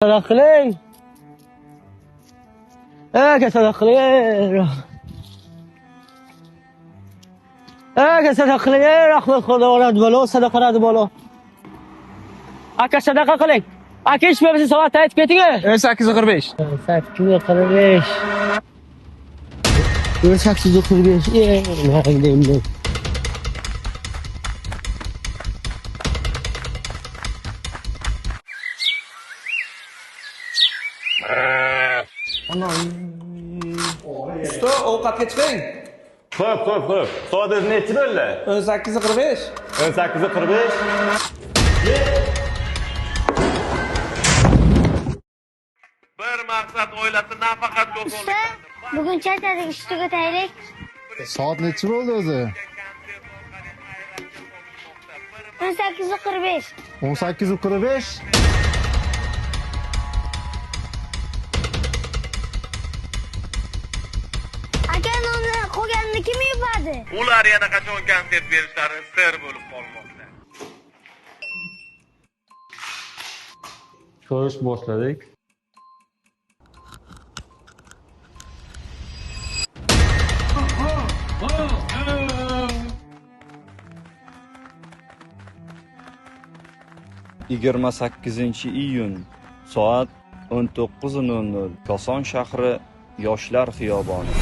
Qiling. Kasallik qiling. Kasallik qiling. Rahmat Xudoga balo, sadaqa qiladi balo. Aka sadaqa qiling. Aka ish bersa soat aytib keting. 8:45. 8:45. 8:45. Usta, ovqatga chiqing. Xo'p. Soat nechi bo'ldi? 18:45. 18:45. Bir maqsad o'ylasa nafaqat Usta, bugun charchadik, ish tugataylik. Soat nechi bo'ldi o'zi? 18:45. 18:45. Aka nonni qolganini kim yupadi? ular yana qachon konsert berishlari sir bo'lib qolmoqda. Ko'rish boshladik. Yigirma 28-iyun soat 19:00 Koson shahri Yoshlar xiyoboni.